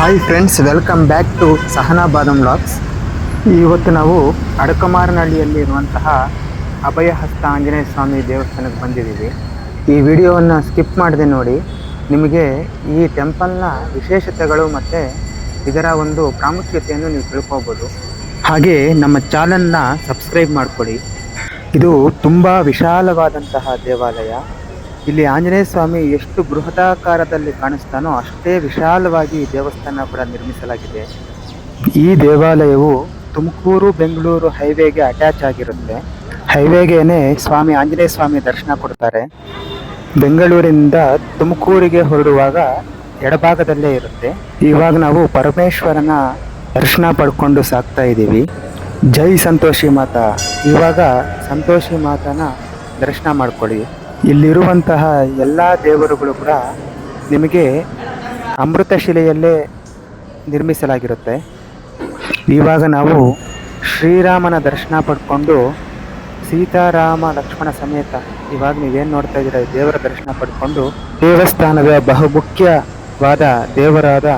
Hi friends, welcome back to Sahana Badam vlogs. ಇವತ್ತು ನಾವು ಅಡಕಮಾರನಹಳ್ಳಿಯಲ್ಲಿರುವಂತಹ ಅಭಯಹಸ್ತ ಆಂಜನೇಯ ಸ್ವಾಮಿ ದೇವಸ್ಥಾನಕ್ಕೆ ಬಂದಿದ್ದೀವಿ. ಈ ವಿಡಿಯೋವನ್ನು ಸ್ಕಿಪ್ ಮಾಡದೆ ನೋಡಿ. ನಿಮಗೆ ಈ ಟೆಂಪಲ್ನ ವಿಶೇಷತೆಗಳು ಮತ್ತು ಇದರ ಒಂದು ಪ್ರಾಮುಖ್ಯತೆಯನ್ನು ನೀವು ತಿಳ್ಕೊಬೋದು. ಹಾಗೆ ನಮ್ಮ ಚಾನಲ್ನ ಸಬ್ಸ್ಕ್ರೈಬ್ ಮಾಡಿಕೊಡಿ. ಇದು ತುಂಬ ವಿಶಾಲವಾದಂತಹ ದೇವಾಲಯ. ಇಲ್ಲಿ ಆಂಜನೇಯ ಸ್ವಾಮಿ ಎಷ್ಟು ಬೃಹದಾಕಾರದಲ್ಲಿ ಕಾಣಿಸ್ತಾನೋ ಅಷ್ಟೇ ವಿಶಾಲವಾಗಿ ಈ ದೇವಸ್ಥಾನ ಕೂಡ ನಿರ್ಮಿಸಲಾಗಿದೆ. ಈ ದೇವಾಲಯವು ತುಮಕೂರು ಬೆಂಗಳೂರು ಹೈವೇಗೆ ಅಟ್ಯಾಚ್ ಆಗಿರುತ್ತೆ. ಹೈವೇಗೇನೆ ಸ್ವಾಮಿ ಆಂಜನೇಯ ಸ್ವಾಮಿ ದರ್ಶನ ಕೊಡ್ತಾರೆ. ಬೆಂಗಳೂರಿನಿಂದ ತುಮಕೂರಿಗೆ ಹೊರಡುವಾಗ ಎಡಭಾಗದಲ್ಲೇ ಇರುತ್ತೆ. ಇವಾಗ ನಾವು ಪರಮೇಶ್ವರನ ದರ್ಶನ ಪಡ್ಕೊಂಡು ಸಾಕ್ತಾ ಇದ್ದೀವಿ. ಜೈ ಸಂತೋಷಿ ಮಾತಾ. ಇವಾಗ ಸಂತೋಷಿ ಮಾತನ ದರ್ಶನ ಮಾಡ್ಕೊಳ್ಳಿ. ಇಲ್ಲಿರುವಂತಹ ಎಲ್ಲ ದೇವರುಗಳು ಕೂಡ ನಿಮಗೆ ಅಮೃತ ಶಿಲೆಯಲ್ಲೇ ನಿರ್ಮಿಸಲಾಗಿರುತ್ತೆ. ಇವಾಗ ನಾವು ಶ್ರೀರಾಮನ ದರ್ಶನ ಪಡ್ಕೊಂಡು ಸೀತಾರಾಮ ಲಕ್ಷ್ಮಣ ಸಮೇತ ಇವಾಗ ನೀವೇನು ನೋಡ್ತಾ ಇದ್ದೀರ ದೇವರ ದರ್ಶನ ಪಡ್ಕೊಂಡು ದೇವಸ್ಥಾನದ ಬಹುಮುಖ್ಯವಾದ ದೇವರಾದ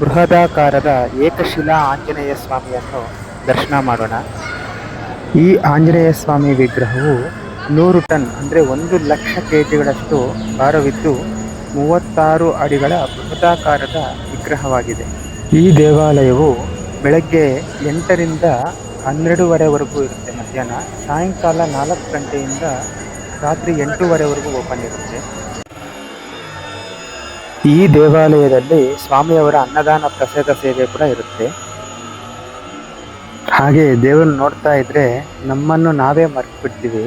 ಬೃಹದಾಕಾರದ ಏಕಶಿಲಾ ಆಂಜನೇಯ ಸ್ವಾಮಿಯನ್ನು ದರ್ಶನ ಮಾಡೋಣ. ಈ ಆಂಜನೇಯ ಸ್ವಾಮಿ ವಿಗ್ರಹವು 100 ಟನ್ ಅಂದರೆ 1,00,000 kg ಭಾರವಿದ್ದು 36 ಅಡಿಗಳ ಬೃಹದಾಕಾರದ ವಿಗ್ರಹವಾಗಿದೆ. ಈ ದೇವಾಲಯವು ಬೆಳಗ್ಗೆ 8ರಿಂದ 12:30ವರೆಗೂ ಇರುತ್ತೆ ಮಧ್ಯಾಹ್ನ. ಸಾಯಂಕಾಲ 4 ಗಂಟೆಯಿಂದ ರಾತ್ರಿ 8:30ವರೆಗೂ ಓಪನ್ ಇರುತ್ತೆ. ಈ ದೇವಾಲಯದಲ್ಲಿ ಸ್ವಾಮಿಯವರ ಅನ್ನದಾನ ಪ್ರಸಾದ ಸೇವೆ ಕೂಡ ಇರುತ್ತೆ. ಹಾಗೆ ದೇವರನ್ನು ನೋಡ್ತಾ ಇದ್ರೆ ನಮ್ಮನ್ನು ನಾವೇ ಮರೆತು ಬಿಡ್ತೀವಿ.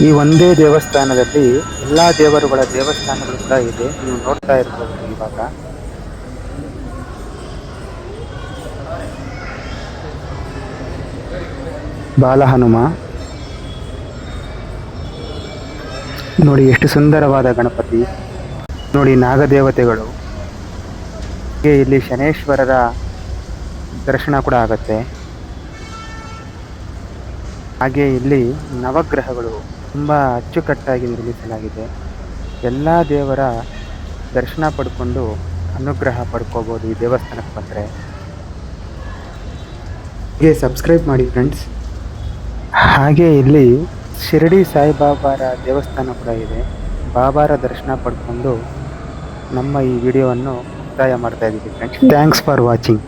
ಈ ಒಂದೇ ದೇವಸ್ಥಾನದಲ್ಲಿ ಎಲ್ಲ ದೇವರುಗಳ ದೇವಸ್ಥಾನಗಳು ಕೂಡ ಇದೆ. ನೀವು ನೋಡ್ತಾ ಇರ್ಬೋದು. ಇವಾಗ ಬಾಲಹನುಮ ನೋಡಿ, ಎಷ್ಟು ಸುಂದರವಾದ ಗಣಪತಿ ನೋಡಿ. ನಾಗದೇವತೆಗಳು. ಇಲ್ಲಿ ಶನೇಶ್ವರರ ದರ್ಶನ ಕೂಡ ಆಗುತ್ತೆ. ಹಾಗೆ ಇಲ್ಲಿ ನವಗ್ರಹಗಳು ತುಂಬ ಅಚ್ಚುಕಟ್ಟಾಗಿ ನಿರ್ಮಿಸಲಾಗಿದೆ. ಎಲ್ಲ ದೇವರ ದರ್ಶನ ಪಡ್ಕೊಂಡು ಅನುಗ್ರಹ ಪಡ್ಕೋಬೋದು ಈ ದೇವಸ್ಥಾನಕ್ಕೆ ಬಂದರೆ. ಹೀಗೆ ಸಬ್ಸ್ಕ್ರೈಬ್ ಮಾಡಿ ಫ್ರೆಂಡ್ಸ್. ಹಾಗೆ ಇಲ್ಲಿ ಶಿರಡಿ ಸಾಯಿಬಾಬಾರ ದೇವಸ್ಥಾನ ಕೂಡ ಇದೆ. ಬಾಬಾರ ದರ್ಶನ ಪಡ್ಕೊಂಡು ನಮ್ಮ ಈ ವಿಡಿಯೋವನ್ನು ಮುಕ್ತಾಯ ಮಾಡ್ತಾ ಇದ್ದೀವಿ ಫ್ರೆಂಡ್ಸ್. Thanks for watching.